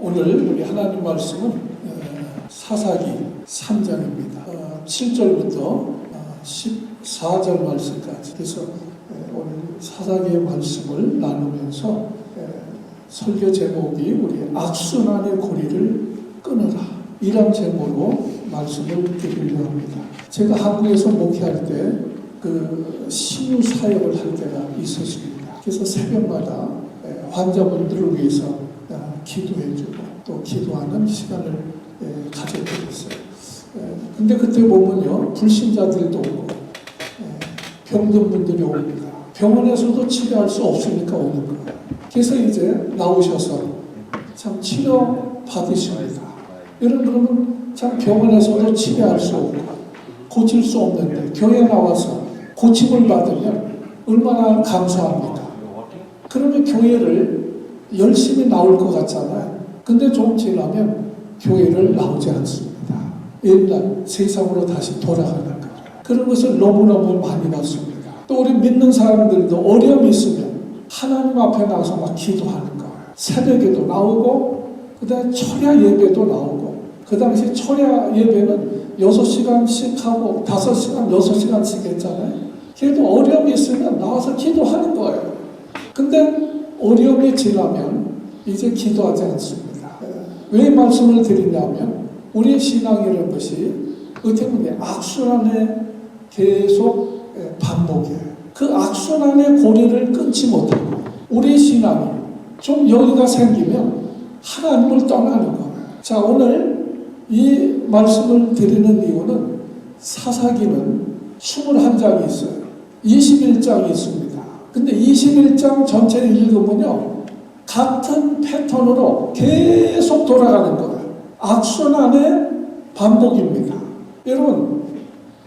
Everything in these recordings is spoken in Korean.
오늘 우리 하나님 말씀은 사사기 3장입니다. 7절부터 14절 말씀까지. 그래서 오늘 사사기의 말씀을 나누면서 설교 제목이 우리 악순환의 고리를 끊어라, 이런 제목으로 말씀을 드리려고 합니다. 제가 한국에서 목회할 때 신유 사역을 할 때가 있었습니다. 그래서 새벽마다 환자분들을 위해서 기도해주고 또 기도하는 시간을 가졌게 됐어요. 근데 그때 보면요, 불신자들도 오고 병든 분들이 옵니다. 병원에서도 치료할 수 없으니까 오는 거예요. 그래서 이제 나오셔서 참 치료 받으십니다. 여러분, 참 병원에서도 치료할 수 없고 고칠 수 없는데 교회 나와서 고침을 받으면 얼마나 감사합니까? 그러면 교회를 열심히 나올 것 같잖아요. 근데 좀 지나면 교회를 나오지 않습니다. 옛날 세상으로 다시 돌아가는 거예요. 그런 것을 너무너무 많이 봤습니다. 또 우리 믿는 사람들도 어려움이 있으면 하나님 앞에 나와서 막 기도하는 거예요. 새벽에도 나오고, 그 다음에 철야 예배도 나오고, 그 당시 철야 예배는 6시간씩 하고 5시간, 6시간씩 했잖아요. 그래도 어려움이 있으면 나와서 기도하는 거예요. 근데 어려움이 지나면 이제 기도하지 않습니다. 왜 말씀을 드리냐면, 우리의 신앙이라는 것이 어떻게 보면 악순환에 계속 반복해요. 그 악순환의 고리를 끊지 못하고 우리의 신앙이 좀 여유가 생기면 하나님을 떠나는 거예요. 자, 오늘 이 말씀을 드리는 이유는 사사기는 21장이 있어요. 21장이 있습니다. 근데 21장 전체를 읽으면요, 같은 패턴으로 계속 돌아가는 거예요. 악순환의 반복입니다. 여러분,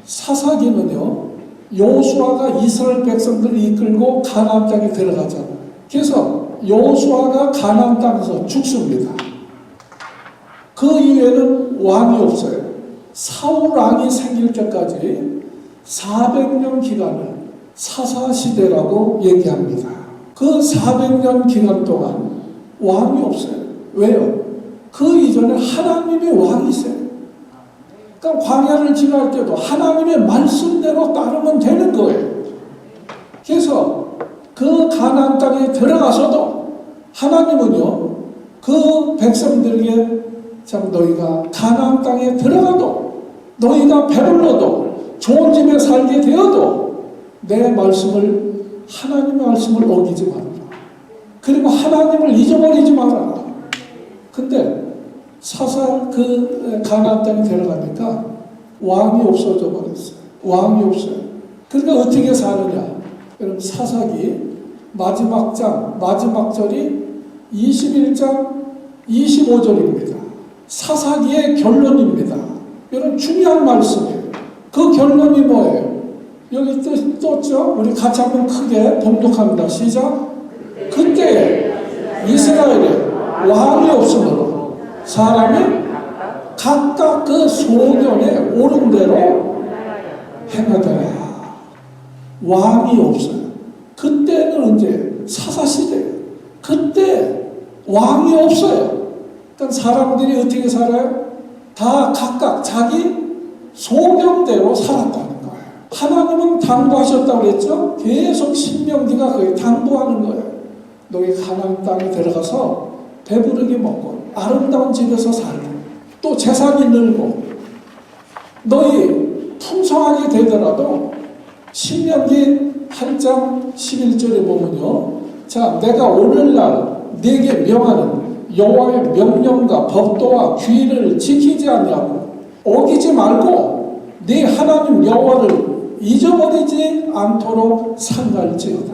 사사기는요, 여호수아가 이스라엘 백성들을 이끌고 가나안 땅에 들어가잖아요. 그래서 여호수아가 가나안 땅에서 죽습니다. 그 이후에는 왕이 없어요. 사울 왕이 생길 때까지 400년 기간을 사사시대라고 얘기합니다. 그 400년 기간 동안 왕이 없어요. 왜요? 그 이전에 하나님이 왕이세요. 그러니까 광야를 지날 때도 하나님의 말씀대로 따르면 되는 거예요. 그래서 그 가나안 땅에 들어가서도 하나님은요, 그 백성들에게 참 너희가 가나안 땅에 들어가도, 너희가 배불러도, 좋은 집에 살게 되어도 내 말씀을, 하나님의 말씀을 어기지 말아라. 그리고 하나님을 잊어버리지 말아라. 근데 가나안 땅에 들어가니까 왕이 없어져 버렸어요. 왕이 없어요. 그러니까 어떻게 사느냐? 여러분, 사사기 마지막 장, 마지막 절이 21장 25절입니다. 사사기의 결론입니다. 여러분, 중요한 말씀이에요. 그 결론이 뭐예요? 여기 떴죠? 우리 같이 한번 크게 봉독합니다. 시작. 그때 이스라엘에 왕이 없으므로 사람이 각각 그 소견에 옳은 대로 행하더라. 왕이 없어요. 그때는 언제? 사사시대예요. 그때 왕이 없어요. 그러니까 사람들이 어떻게 살아요? 다 각각 자기 소견대로 살았다는 거예요. 하나님은 당부하셨다고 그랬죠? 계속 신명기가 거의 당부하는 거예요. 너희 가나안 땅에 들어가서 배부르게 먹고 아름다운 집에서 살고 또 재산이 늘고 너희 풍성하게 되더라도, 신명기 8장 11절에 보면요, 자, 내가 오늘날 네게 명하는 여호와의 명령과 법도와 규례를 지키지 않냐고, 어기지 말고 네 하나님 여호와를 잊어버리지 않도록 삼갈지어다.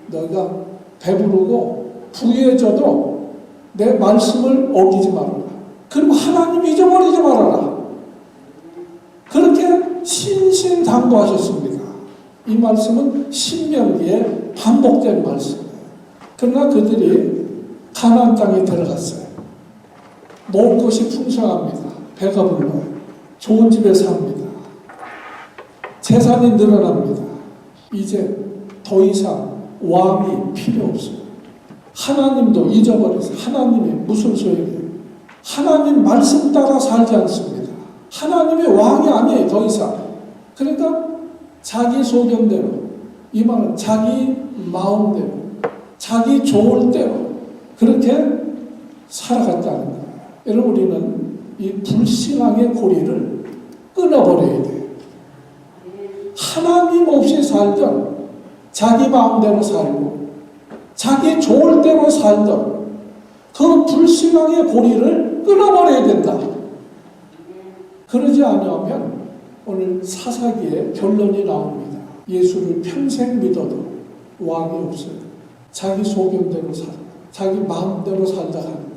너희가 배부르고 부유해져도 내 말씀을 어기지 말아라. 그리고 하나님 잊어버리지 말아라. 그렇게 신신당부하셨습니다. 이 말씀은 신명기에 반복된 말씀이에요. 그러나 그들이 가나안 땅에 들어갔어요. 먹을 것이 풍성합니다. 배가 불러요. 좋은 집에 삽니다. 재산이 늘어납니다. 이제 더 이상 왕이 필요 없어요. 하나님도 잊어버려서 하나님이 무슨 소용이에요? 하나님 말씀 따라 살지 않습니다. 하나님의 왕이 아니에요, 더 이상. 그러니까 자기 소견대로, 이 말은 자기 마음대로, 자기 좋을 대로 그렇게 살아갔다는 거예요. 여러분, 우리는 이 불신앙의 고리를 끊어버려야 돼요. 하나님 없이 살던, 자기 마음대로 살고 자기 좋을 대로 살던 그 불신앙의 고리를 끊어버려야 된다. 그러지 않으면 오늘 사사기의 결론이 나옵니다. 예수를 평생 믿어도 왕이 없어요. 자기 소견대로 살고 자기 마음대로 살다 가는 거예요.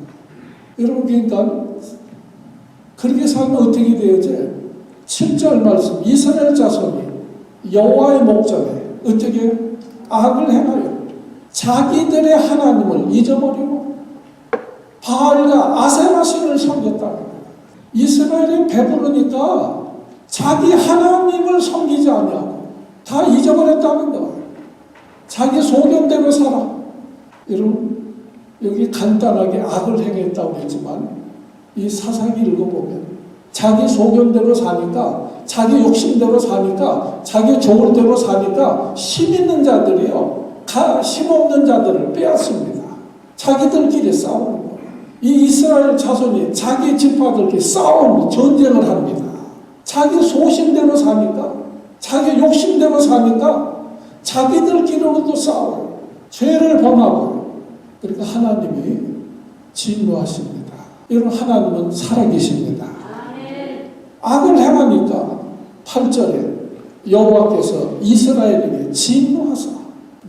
여러분, 그러니까 그렇게 살면 어떻게 되어져? 7절 말씀, 이스라엘 자손이 여호와의 목전에 어떻게 악을 행하여 자기들의 하나님을 잊어버리고 바알과 아세라신을 섬겼다는 거예요. 이스라엘이 배부르니까 자기 하나님을 섬기지 않냐고 다 잊어버렸다는 거예요. 자기 소견대로 살아. 여러분, 여기 간단하게 악을 행했다고 했지만 이 사사기 읽어보면 자기 소견대로 사니까, 자기 욕심대로 사니까, 자기 좋을 대로 사니까 힘 있는 자들이요, 힘 없는 자들을 빼앗습니다. 자기들끼리 싸우는 거예요. 이 이스라엘 자손이 자기 지파들끼리 싸우는 전쟁을 합니다. 자기 소신대로 사니까, 자기 욕심대로 사니까 자기들끼리로도 싸워요. 죄를 범하고. 그러니까 하나님이 진노하십니다. 여러분, 하나님은 살아계십니다. 악을 행하니까 8절에 여호와께서 이스라엘에게 진노하사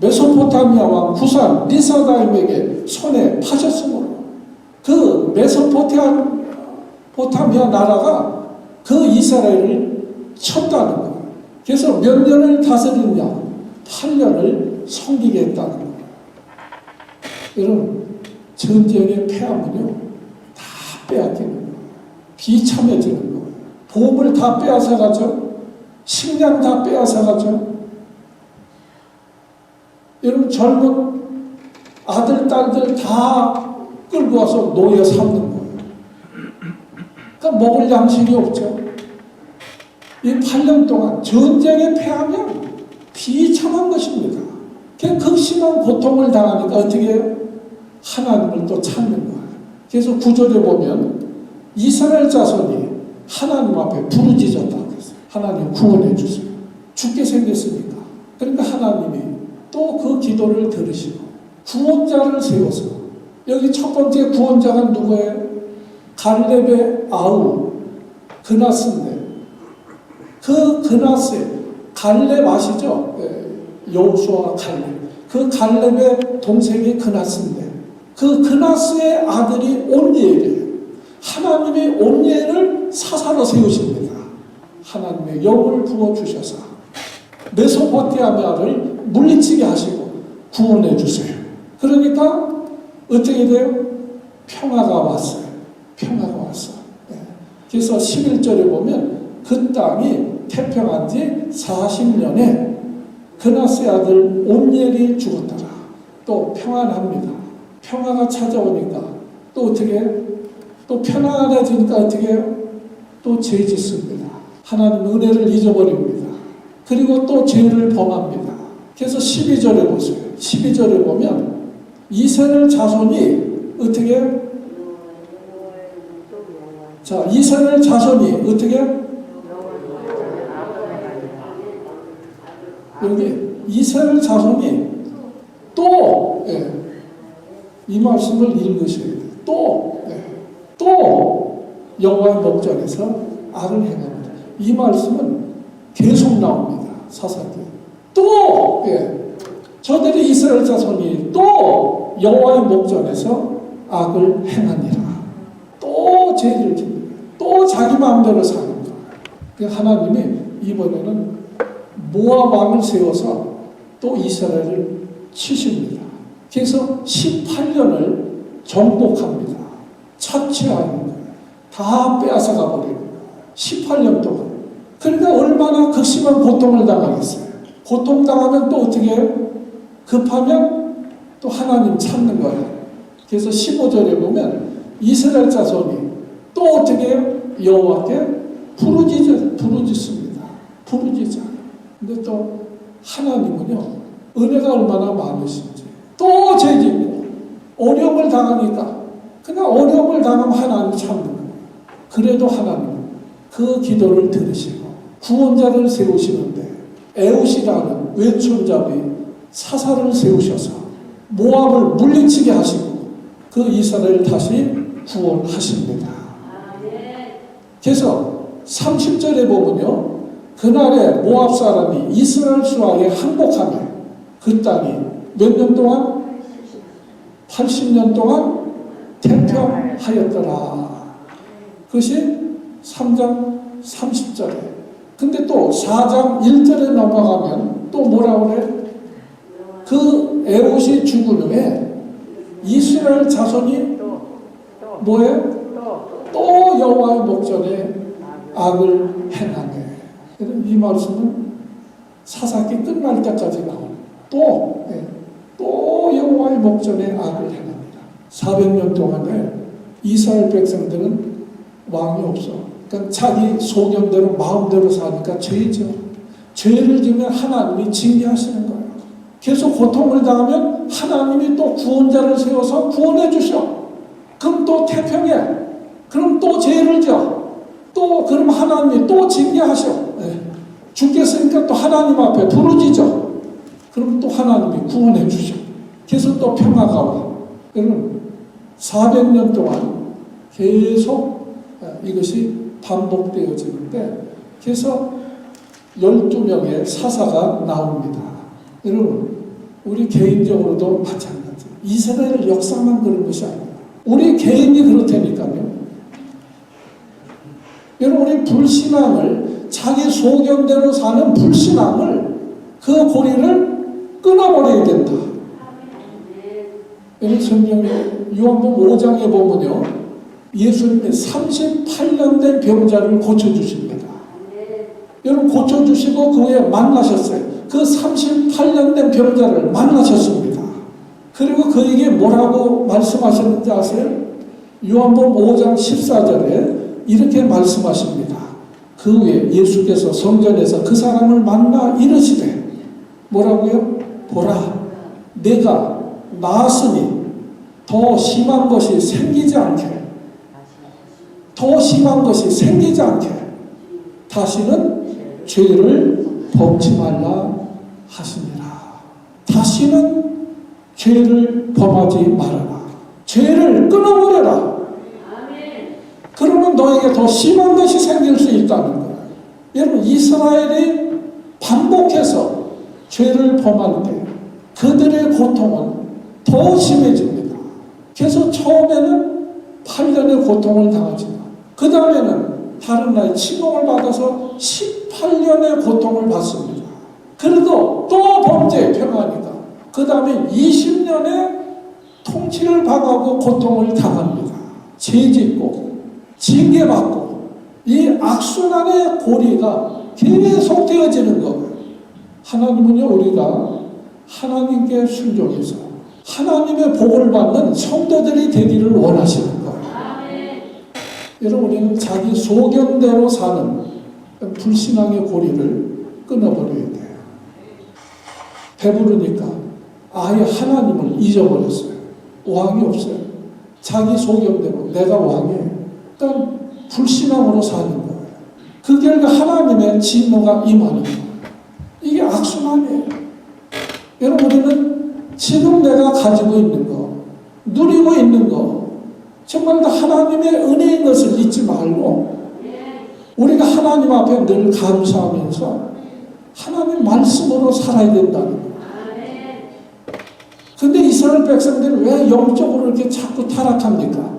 메소포타미아 왕 구산 리사다임에게 손에 파셨으므로 그 메소포타미아 나라가 그 이스라엘을 쳤다는 거예요. 그래서 몇 년을 다스리냐? 8년을 섬기게 했다는 거예요. 여러분, 전쟁의 패함은요, 다 빼앗기는 거예요. 비참해지는 거예요. 보험을 다 빼앗아가죠. 식량 다 빼앗아가죠. 여러분, 젊은 아들, 딸들 다 끌고 와서 노예 삼는 거예요. 그러니까 먹을 양식이 없죠. 이 8년 동안 전쟁에 패하면 비참한 것입니다. 그냥 극심한 고통을 당하니까 어떻게 해요? 하나님을 또 찾는 거예요. 그래서 9절에 보면 이스라엘 자손이 하나님 앞에 부르짖었다고 했어요. 하나님 구원해 주세요. 죽게 생겼으니까. 그러니까 하나님이 또 그 기도를 들으시고 구원자를 세워서, 여기 첫 번째 구원자가 누구예요? 갈렙의 아우 그나스인데, 그 그나스, 갈렙 아시죠? 여호수아와 갈렙. 그 갈렙의 동생이 그나스인데, 그 그나스의 아들이 온니엘이에요. 하나님이 온니엘을 사사로 세우십니다. 하나님의 영을 부어주셔서 메소포타미아를 물리치게 하시고 구원해 주세요. 그러니까 어떻게 돼요? 평화가 왔어요. 평화가 왔어. 그래서 11절에 보면 그 땅이 태평한 지 40년에 그나스의 아들 온니엘이 죽었더라. 또 평안합니다. 평화가 찾아오니까 또 어떻게 해요? 또 편안해지니까 어떻게 해요? 또 죄 짓습니다. 하나님 은혜를 잊어버립니다. 그리고 또 죄를 범합니다. 그래서 12절에 보세요. 12절에 보면 이스라엘 자손이 어떻게 해요? 자, 이스라엘 자손이 어떻게 해요? 여기 이스라엘 자손이 또, 이 말씀을 읽으셔야 돼요. 또 여호와의 목전에서 악을 행합니다. 이 말씀은 계속 나옵니다. 사사기에. 또 저들이 이스라엘 자손이 또 여호와의 목전에서 악을 행하니라. 또 죄를 짓는, 또 자기 마음대로 사는 거예요. 하나님이 이번에는 모압 왕을 세워서 또 이스라엘을 치십니다. 그래서 18년을 정복합니다. 착취하는 거예요. 다 빼앗아가 버리는 거예요. 18년 동안. 그러니까 얼마나 극심한 고통을 당하겠어요. 고통당하면 또 어떻게 해요? 급하면 또 하나님 찾는 거예요. 그래서 15절에 보면 이스라엘 자손이 또 어떻게 해요? 여호와께 부르짖습니다. 부르짖어요. 근데 또 하나님은요, 은혜가 얼마나 많으신지 또 죄짓고 어려움을 당하니까 그냥 어려움을 당하면 하나님 찾는 거예요. 그래도 하나님은 그 기도를 들으시고 구원자를 세우시는데 에웃이라는 왼손잡이 사사를 세우셔서 모압을 물리치게 하시고 그 이스라엘을 다시 구원하십니다. 그래서 30절에 보면요, 그날에 모압 사람이 이스라엘 수하에 항복하며 그 땅이 몇 년 동안? 80년 동안 태평하였더라. 그것이 3장 30절에. 근데 또 4장 1절에 넘어가면 또 뭐라고 그래? 그 에봇이 죽은 후에 이스라엘 자손이 뭐해? 또 여호와의 목전에 악을 행하네. 이 말씀은 사사기 끝날 때까지 나오는 또 여호와의 목전에 악을 행합니다. 400년 동안에 이스라엘 백성들은 왕이 없어. 그러니까 자기 소견대로 마음대로 사니까 죄죠. 죄를 지으면 하나님이 징계하시는 거예요. 계속 고통을 당하면 하나님이 또 구원자를 세워서 구원해 주셔. 그럼 또 태평해. 그럼 또 죄를 져. 또 그럼 하나님이 또 징계하셔. 죽겠으니까 또 하나님 앞에 부르짖어. 그럼 또 하나님이 구원해 주셔. 계속 또 평화가 와. 여러분 400년 동안 계속 이것이 반복되어지는데, 그래서 12명의 사사가 나옵니다. 여러분 우리 개인적으로도 마찬가지. 이스라엘 역사만 그런 것이 아니에요. 우리 개인이 그렇다니까요. 여러분 우리 불신앙을, 자기 소견대로 사는 불신앙을, 그 고리를 끊어버려야 된다. 여러분 성경에 요한복음 5장에 보면요, 예수님이 38년 된 병자를 고쳐주십니다. 여러분 고쳐주시고 그 후에 만나셨어요. 그 38년 된 병자를 만나셨습니다. 그리고 그에게 뭐라고 말씀하셨는지 아세요? 요한복음 5장 14절에 이렇게 말씀하십니다. 그 후에 예수께서 성전에서 그 사람을 만나 이르시되 뭐라고요? 보라, 내가 나았으니 더 심한 것이 생기지 않게, 더 심한 것이 생기지 않게 다시는 죄를 범치 말라 하시니라. 다시는 죄를 범하지 말아라. 죄를 끊어버려라. 그러면 너에게 더 심한 것이 생길 수 있다는 거예요. 여러분 이스라엘이 반복해서 죄를 범할 때 그들의 고통은 더 심해집니다. 그래서 처음에는 8년의 고통을 당하지만 그 다음에는 다른 나라의 침공을 받아서 18년의 고통을 받습니다. 그래도 또 범죄에 평하니까 그 다음에 20년의 통치를 당하고 고통을 당합니다. 죄짓고 징계받고 이 악순환의 고리가 계속 되어지는 거예요. 하나님은요, 우리가 하나님께 순종해서 하나님의 복을 받는 성도들이 되기를 원하시는 거예요. 여러분 우리는 자기 소견대로 사는 불신앙의 고리를 끊어버려야 돼요. 배부르니까 아예 하나님을 잊어버렸어요. 왕이 없어요. 자기 소견대로 내가 왕이에요. 그러니까 불신앙으로 사는 거예요. 그 결과 하나님의 진노가 임하는 거예요. 이게 악순환이에요. 여러분 우리는 지금 내가 가지고 있는 거, 누리고 있는 거, 정말 다 하나님의 은혜인 것을 잊지 말고 우리가 하나님 앞에 늘 감사하면서 하나님 말씀으로 살아야 된다는 거예요. 근데 이스라엘 백성들은 왜 영적으로 이렇게 자꾸 타락합니까?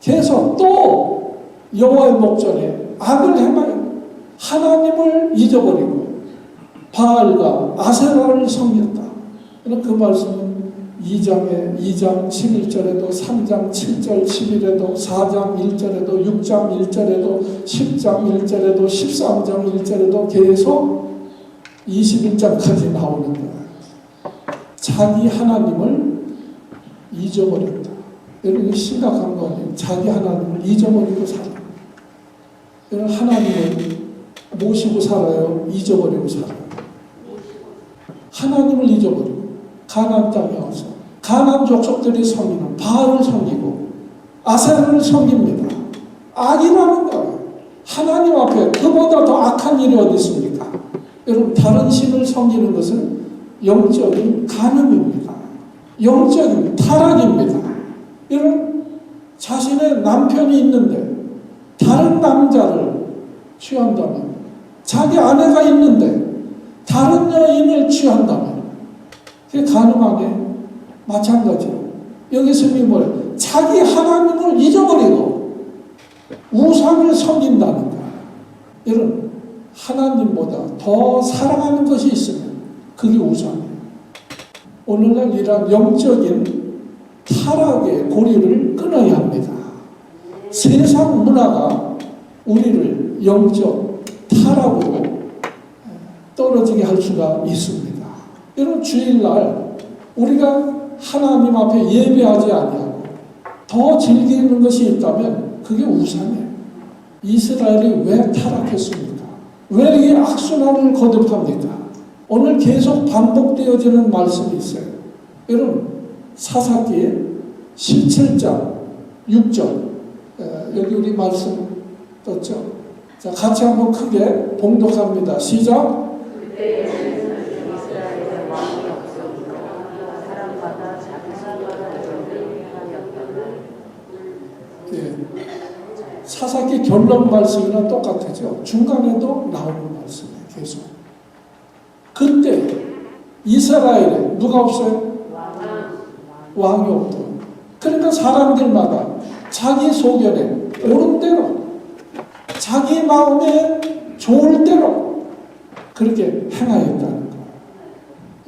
계속 또 여호와의 목전에 악을 행하여 하나님을 잊어버리고 바알과 아세라를 섬겼다. 그 말씀은 2장 11절에도 3장 7절 11에도 4장 1절에도 6장 1절에도 10장 1절에도 13장 1절에도 계속 21장까지 나오는 거예요. 자기 하나님을 잊어버렸다. 여러분, 이거 심각한 거 아니에요? 자기 하나님을 잊어버리고 살아요. 여러분, 하나님을 모시고 살아요? 잊어버리고 살아요? 하나님을 잊어버리고 가나안 땅에 와서 가나안 족속들이 섬기는 바알을 섬기고 아세라를 섬깁니다. 악이라는 거예요. 하나님 앞에 그보다 더 악한 일이 어디 있습니까? 여러분, 다른 신을 섬기는 것은 영적인 간음입니다. 영적인 타락입니다. 여러분, 자신의 남편이 있는데 다른 남자를 취한다면, 자기 아내가 있는데 다른 여인을 취한다면 그게 간음하게 마찬가지로 여기 스님이 뭐예요? 자기 하나님을 잊어버리고 우상을 섬긴다는 거예요. 여러분, 하나님보다 더 사랑하는 것이 있으면 그게 우상이에요. 오늘날 이러한 영적인 타락의 고리를 끊어야 합니다. 세상 문화가 우리를 영적 타락으로 떨어지게 할 수가 있습니다. 여러분, 주일날 우리가 하나님 앞에 예배하지 아니하고 더 즐기는 것이 있다면 그게 우상이에요. 이스라엘이 왜 타락했습니까? 왜 이 악순환을 거듭합니까? 오늘 계속 반복되어지는 말씀이 있어요. 여러분, 사사기 17장 6절, 여기 우리 말씀 떴죠? 자, 같이 한번 크게 봉독합니다. 시작. 예. 사사기 결론 말씀이랑 똑같죠. 중간에도 나오는 말씀이에요. 계속. 그때 이스라엘에 누가 없어요? 왕이 없고. 그러니까 사람들마다 자기 소견에 옳은 대로, 자기 마음에 좋을 대로 그렇게 행하였다는 거예요.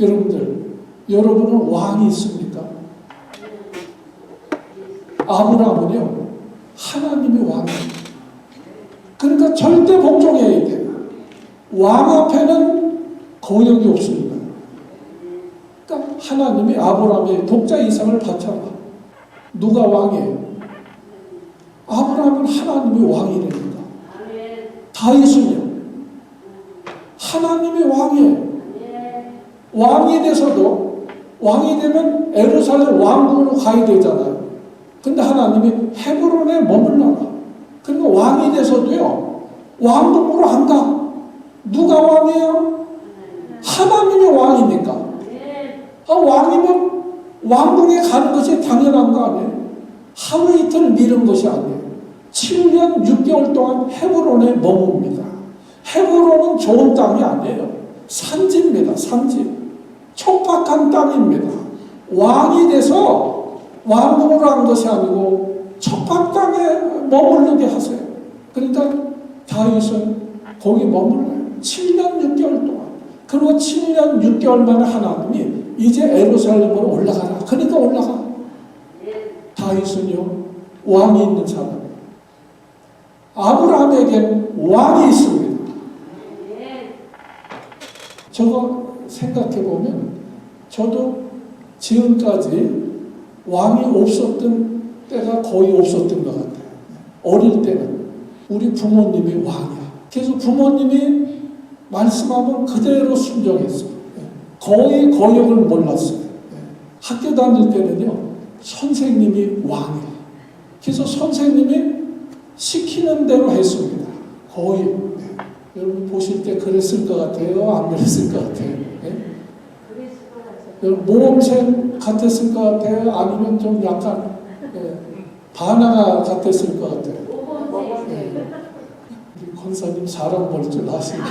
여러분들, 여러분은 왕이 있습니까? 아브라함은요, 하나님이 왕이에요. 그러니까 절대 복종해야 돼요. 왕 앞에는 거역이 없습니다. 그러니까 하나님이 아브라함의 독자 이상을 바쳐라. 누가 왕이에요? 아브라함은 하나님이 왕이랍니다. 다윗은요, 하나님이 왕이에요. 왕이 돼서도, 왕이 되면 예루살렘 왕궁으로 가야 되잖아요. 근데 하나님이 헤브론에 머물러라. 그러니까 왕이 돼서도요, 왕궁으로 안 가. 누가 왕이에요? 하나님이 왕이니까. 왕이면 왕궁에 가는 것이 당연한 거 아니에요? 하루 이틀 미룬 것이 아니에요. 7년 6개월 동안 헤브론에 머뭅니다. 헤브론은 좋은 땅이 아니에요. 산지입니다. 산지. 촉박한 땅입니다. 왕이 돼서 왕궁으로 한 것이 아니고 촉박 땅에 머무르게 하세요. 그러니까 다윗은 거기 머물러요. 7년 6개월 동안. 그리고 7년 6개월 만에 하나님이 이제 예루살렘으로 올라가라. 그러니까 올라가. 다윗은요, 왕이 있는 사람이에요. 아브라함에겐 왕이 있습니다. 저거 생각해보면 저도 지금까지 왕이 없었던 때가 거의 없었던 것 같아요. 어릴 때는 우리 부모님이 왕이야. 그래서 부모님이 말씀하면 그대로 순종했어요. 거의 거역을 몰랐어요. 학교 다닐 때는요, 선생님이 왕이야. 그래서 선생님이 시키는 대로 했습니다. 거의. 여러분 보실 때 그랬을 것 같아요? 안 그랬을 것 같아요? 모험생 같았을 것 같아요? 아니면 좀 약간 바나나 같았을 것 같아요? 우리 권사님 사람 볼 줄 아시죠?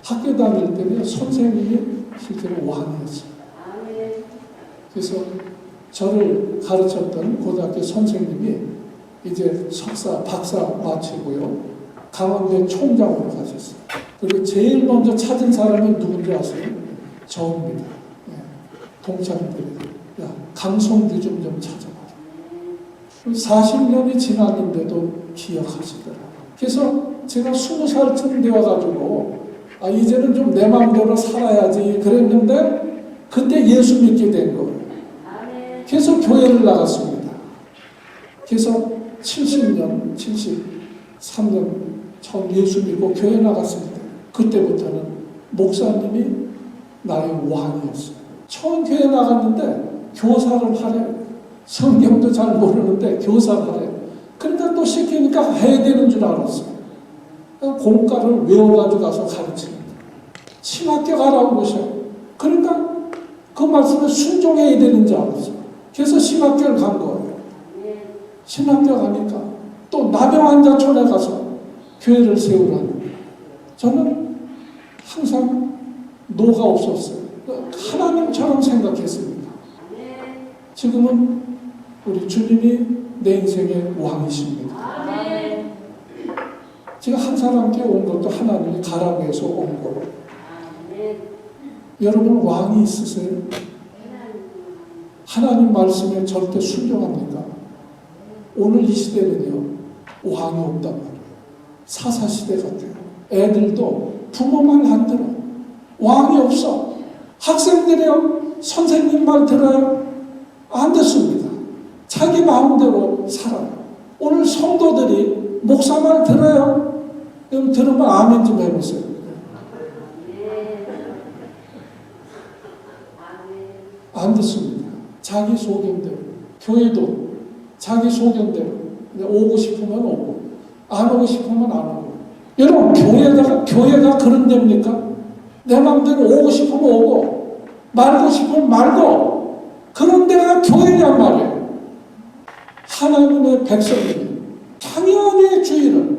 학교 다닐 때는 선생님이 실제로 왕이었어요. 그래서 저를 가르쳤던 고등학교 선생님이 이제 석사, 박사 마치고요, 강원대 총장으로 가셨어요. 그리고 제일 먼저 찾은 사람이 누군지 아세요? 저입니다. 동창들이. 야, 강성규 좀 찾아봐. 40년이 지났는데도 기억하시더라고요. 그래서 제가 20살쯤 되어가지고 이제는 좀 내 마음대로 살아야지 그랬는데 근데 예수 믿게 된 거예요. 그래서 교회를 나갔습니다. 그래서 70년, 73년 처음 예수 믿고 교회 나갔을 때 그때부터는 목사님이 나의 왕이었어요. 처음 교회 나갔는데 교사를 하래. 성경도 잘 모르는데 교사를 하래. 그러니까 또 시키니까 해야 되는 줄 알았어요. 공과를 외워가지고 가서 가르칩니다. 신학교 가라고 그러셔요. 그러니까 그 말씀에 순종해야 되는 줄 알았어요. 그래서 신학교를 간 거예요. 신학교 가니까 또 남영환자촌에 가서 교회를 세우라는 거예요. 저는 항상 노가 없었어요. 하나님처럼 생각했습니다. 지금은 우리 주님이 내 인생의 왕이십니다. 제가 한 사람께 온 것도 하나님이 가라고 해서 온 거예요. 여러분 왕이 있으세요? 하나님 말씀에 절대 순종합니까? 오늘 이 시대는요 왕이 없단 말이에요. 사사시대 같아요. 애들도 부모 말 안 들어. 왕이 없어. 학생들이요 선생님 말 들어요? 안 듣습니다. 자기 마음대로 살아요. 오늘 성도들이 목사 말 들어요? 그럼 들으면 아멘 좀 해보세요. 안 듣습니다. 자기 소견대로. 교회도 자기 소견대로. 오고 싶으면 오고, 안 오고 싶으면 안 오고. 여러분, 교회가 그런 데입니까? 내 마음대로 오고 싶으면 오고, 말고 싶으면 말고, 그런 데가 교회냔 말이에요. 하나님의 백성들이 당연히 주일은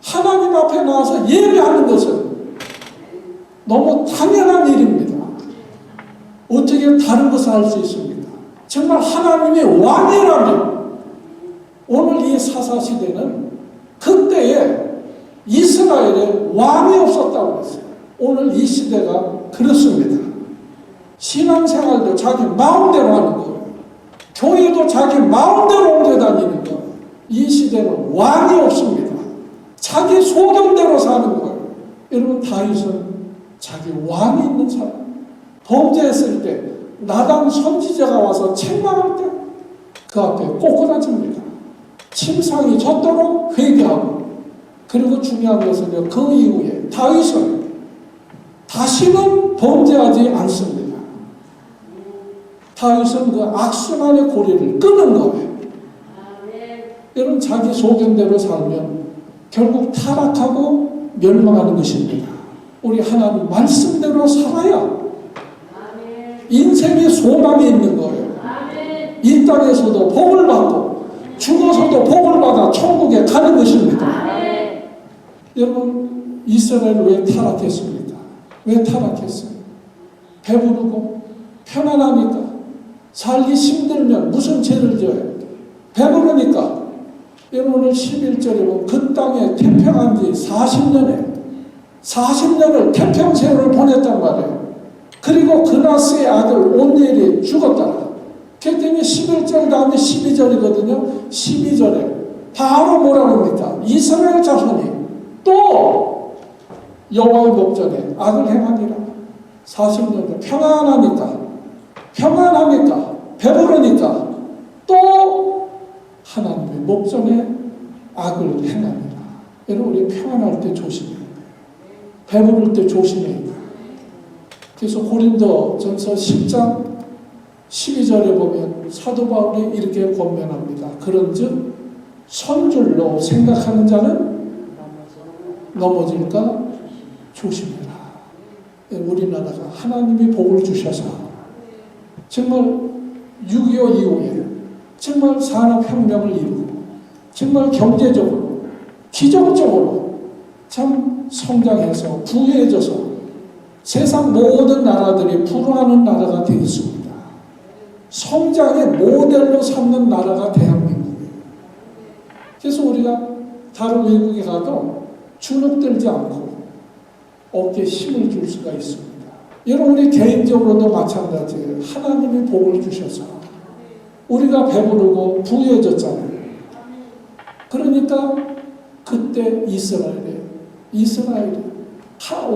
하나님 앞에 나와서 예배하는 것은 너무 당연한 일입니다. 어떻게 다른 것을 할 수 있습니까? 정말 하나님의 왕이라면 오늘 이 사사시대는 그때에 이스라엘에 왕이 없었다고 했어요. 오늘 이 시대가 그렇습니다. 신앙생활도 자기 마음대로 하는 거예요. 교회도 자기 마음대로 옮겨 다니는 거예요. 이 시대는 왕이 없습니다. 자기 소견대로 사는 거예요. 여러분 다윗은 자기 왕이 있는 사람. 범죄했을 때 나단 선지자가 와서 책망할 때 그 앞에 꼬꾸라집니다. 침상이 젖도록 회개하고 그리고 중요한 것은 그 이후에 다윗은 다시는 범죄하지 않습니다. 다윗은 그 악순환의 고리를 끊은 거예요. 여러분 자기 소견대로 살면 결국 타락하고 멸망하는 것입니다. 우리 하나님 말씀대로 살아야 인생의 소망이 있는 거예요. 이 땅에서도 복을 받고 죽어서도 복을 받아 천국에 가는 것입니다. 여러분 이스라엘 왜 타락했습니까? 왜 타락했어요? 배부르고 편안하니까. 살기 힘들면 무슨 죄를 져요? 배부르니까. 여러분 오늘 11절에 보면 그 땅에 태평한 지 40년을 태평세월을 보냈단 말이에요. 그리고 그나스의 아들 온니엘이 죽었다. 그 때문에 11절 다음에 12절이거든요. 12절에 바로 뭐라고 합니까? 이스라엘 자손이 또 여호와의 목전에 악을 행하니라. 40년 평안하니까 배부르니까 또 하나님의 목전에 악을 행하니라. 여러분 우리 평안할 때 조심해야 돼요. 배부를 때 조심해야 돼요. 그래서 고린도전서 10장 12절에 보면 사도 바울이 이렇게 권면합니다. 그런즉 선줄로 생각하는 자는 넘어질까 조심해라. 우리나라가 하나님이 복을 주셔서 정말 6.25 이후에 정말 산업혁명을 이루고 정말 경제적으로 기적적으로 참 성장해서 부유해져서 세상 모든 나라들이 불화하는 나라가 되겠습니다. 성장의 모델로 삼는 나라가 대한민국이에요. 그래서 우리가 다른 외국에 가도 주눅들지 않고 어깨에 힘을 줄 수가 있습니다. 여러분 우리 개인적으로도 마찬가지예요. 하나님이 복을 주셔서 우리가 배부르고 부유해졌잖아요. 그러니까 그때 이스라엘이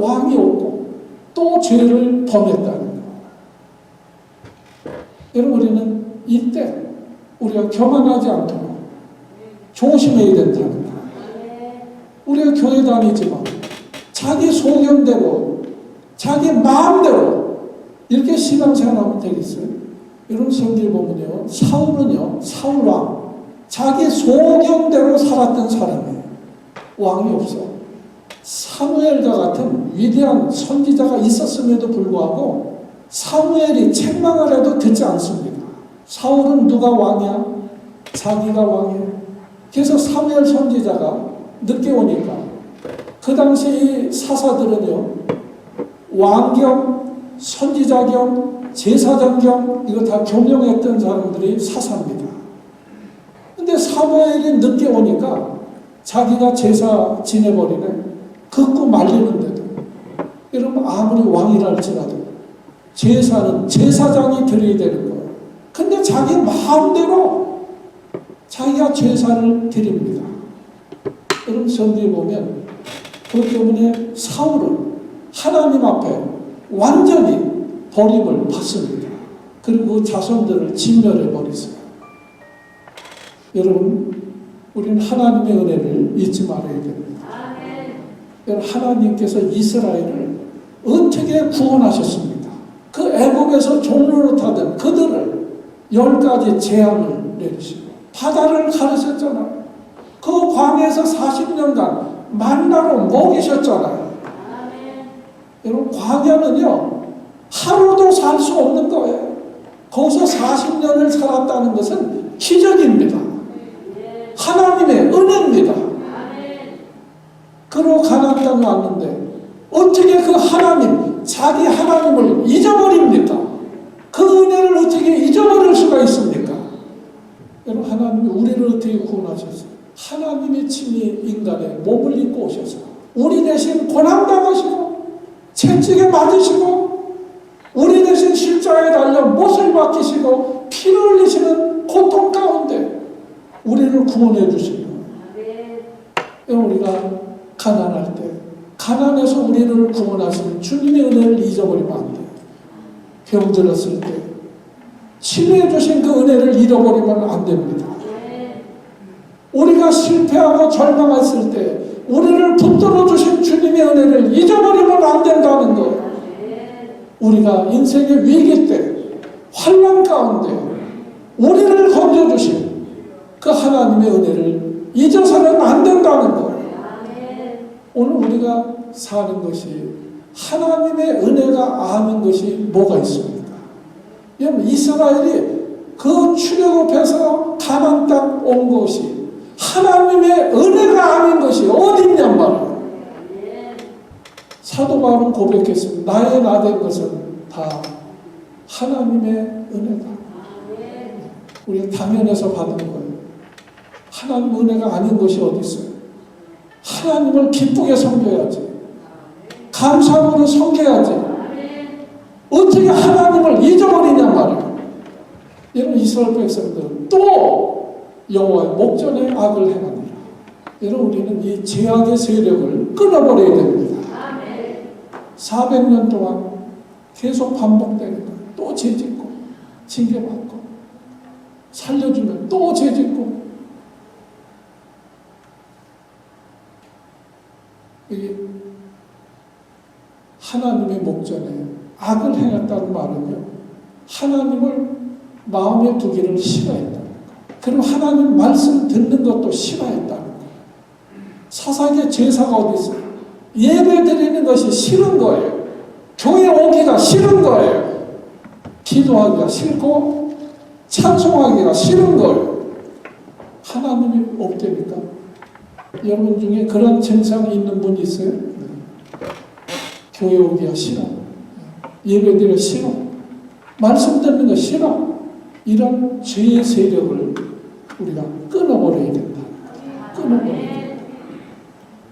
왕이 없고 또 죄를 범했다는 거예요. 여러분, 우리는 이때 우리가 교만하지 않도록 조심해야 된다는 거예요. 우리가 교회 다니지만 자기 소견대로 자기 마음대로 이렇게 신앙생활하면 되겠어요? 여러분, 성경에 보면요, 사울은요, 사울왕 자기 소견대로 살았던 사람이에요. 왕이 없어. 사무엘과 같은 위대한 선지자가 있었음에도 불구하고 사무엘이 책망을 해도 듣지 않습니다. 사울은 누가 왕이야? 자기가 왕이에요. 그래서 사무엘 선지자가 늦게 오니까 그 당시 이 사사들은요, 왕경, 선지자경, 제사장경 이거 다 경영했던 사람들이 사사입니다. 근데 사무엘이 늦게 오니까 자기가 제사 지내버리네. 긋고 말리는데도, 여러분, 아무리 왕이라 할지라도 제사는 제사장이 드려야 되는 거예요. 근데 자기 마음대로 자기가 제사를 드립니다. 여러분, 성경에 보면 그것 때문에 사울은 하나님 앞에 완전히 버림을 받습니다. 그리고 그 자손들을 진멸해 버리세요. 여러분, 우리는 하나님의 은혜를 잊지 말아야 됩니다. 여러분, 하나님께서 이스라엘을 어떻게 구원하셨습니까? 그 애굽에서 종로로 타던 그들을 10가지 재앙을 내리시고 바다를 가르셨잖아요. 그 광야에서 40년간 만나로 먹이셨잖아요. 여러분, 광야는요, 하루도 살 수 없는 거예요. 거기서 40년을 살았다는 것은 기적입니다. 하나님의 은혜입니다. 그러고 가나안 땅에 왔는데 어떻게 그 하나님, 자기 하나님을 잊어버립니까? 그 은혜를 어떻게 잊어버릴 수가 있습니까? 여러분, 하나님이 우리를 어떻게 구원하셨어요? 하나님의 친히 인간의 몸을 입고 오셔서 우리 대신 고난당하시고 채찍에 맞으시고 우리 대신 십자가에 달려 못을 박히시고 피를 흘리시는 고통 가운데 우리를 구원해 주시는 거예요. 우리가 가난할 때 가난해서 우리를 구원하신 주님의 은혜를 잊어버리면 안 돼요. 병들었을 때 치료해 주신 그 은혜를 잃어버리면 안 됩니다. 우리가 실패하고 절망했을 때 우리를 붙들어 주신 주님의 은혜를 잊어버리면 안 된다는 거예요. 우리가 인생의 위기 때 환난 가운데 우리를 건져주신 그 하나님의 은혜를 잊어서는 안 된다는 거예요. 오늘 우리가 사는 것이 하나님의 은혜가 아닌 것이 뭐가 있습니까? 여러분, 이스라엘이 그 출애굽해서 가나안 땅 온 것이 하나님의 은혜가 아닌 것이 어디 있냔 말이에요. 사도 바울은 고백했습니다. 나의 나 된 것은 다 하나님의 은혜다. 우리가 당연해서 받은 거예요. 하나님 은혜가 아닌 것이 어디 있어요? 하나님을 기쁘게 섬겨야지. 감사함으로 섬겨야지. 어떻게 하나님을 잊어버리냔 말이에요. 여러분, 이스라엘 백성들은 또 여호와의 목전에 악을 행하니라. 여러분, 우리는 이 죄악의 세력을 끊어버려야 됩니다. 400년 동안 계속 반복되는 거예요. 또 죄짓고 징계받고 살려주면 또 죄짓고. 이게 하나님의 목전에 악을 행했다는 말은요, 하나님을 마음에 두기를 싫어했다는 거예요. 그리고 하나님 말씀 듣는 것도 싫어했다는 거예요. 사사기의 제사가 어디 있어요? 예배 드리는 것이 싫은 거예요. 교회 오기가 싫은 거예요. 기도하기가 싫고 찬송하기가 싫은 거예요. 하나님이 없다니까. 여러분 중에 그런 증상이 있는 분 있어요? 교회 오기가 싫어. 예배 드리기가 싫어. 말씀 듣는 거 싫어. 이런 죄의 세력을 우리가 끊어버려야 된다. 끊어버려야 된다.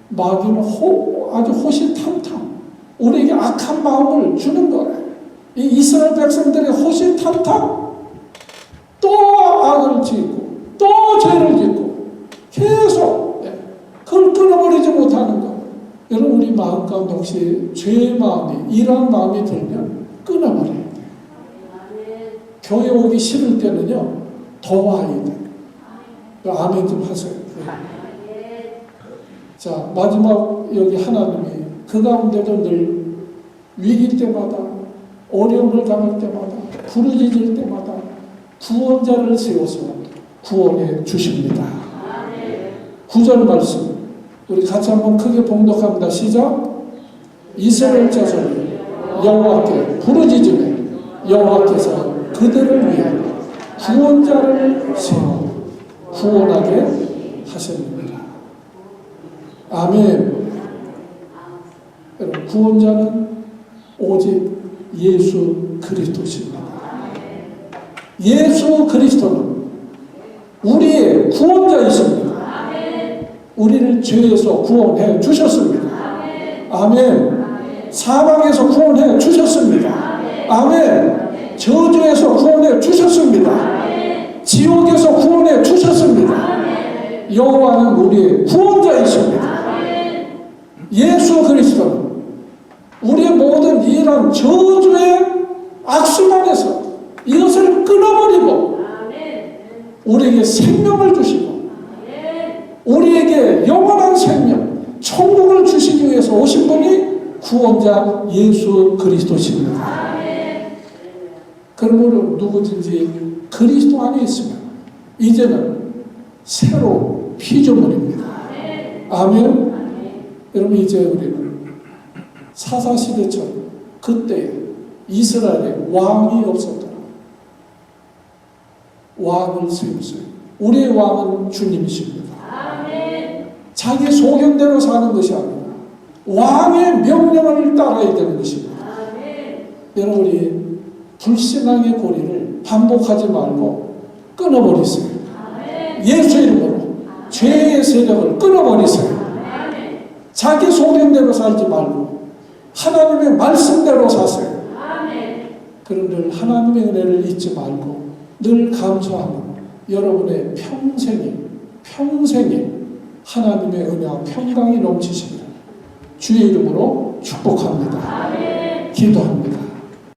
마귀는 아주 호시탐탐 우리에게 악한 마음을 주는 거예요. 이 이스라엘 백성들의 호시탐탐 또 악을 짓고 또 죄를 짓고 계속 그걸 끊어버리지 못하는 거예요. 여러분, 우리 마음 가운데 혹시 죄의 마음이 이러한 마음이 들면 끊어버려야 돼요. 교회 오기 싫을 때는요, 더 와야 돼. 아멘 좀 하세요. 네. 자, 마지막 여기 하나님이 그 가운데도 늘 위기 때마다, 어려움을 당할 때마다, 부르짖을 때마다 구원자를 세워서 구원해 주십니다. 9절 말씀 우리 같이 한번 크게 봉독합니다. 시작. 이스라엘 자손이 여호와께 부르짖으며 여호와께서 그들을 위해 구원자를 세워 구원하게 하셨습니다. 아멘. 여러분, 구원자는 오직 예수 그리스도십니다. 예수 그리스도는 우리의 구원자이십니다. 우리를 죄에서 구원해 주셨습니다. 아멘. 사망에서 구원해 주셨습니다. 아멘. 저주에서 구원해 주셨습니다. 지옥에서 구원해 주셨습니다. 여호와는 우리의 구원자이십니다. 예수 그리스도는 우리의 모든 이런 저주의 악순환에서 이것을 끊어버리고 우리에게 생명을 주시고 우리에게 영원한 생명, 천국을 주시기 위해서 오신 분이 구원자 예수 그리스도십니다. 그러므로 누구든지 그리스도 안에 있으면 이제는 새로 피조물입니다. 아멘. 여러분, 이제 우리는 사사시대처럼 그때 이스라엘에 왕이 없었더라. 왕을 세우세요. 우리의 왕은 주님이십니다. 자기 소견대로 사는 것이 아니라 왕의 명령을 따라야 되는 것입니다. 여러분이 불신앙의 고리를 반복하지 말고 끊어버리세요. 예수 이름으로 죄의 세력을 끊어버리세요. 자기 소견대로 살지 말고 하나님의 말씀대로 사세요. 그럼 늘 하나님의 은혜를 잊지 말고 늘 감사하며 여러분의 평생에 하나님의 은혜와 평강이 넘치시기를 주의 이름으로 축복합니다. 기도합니다.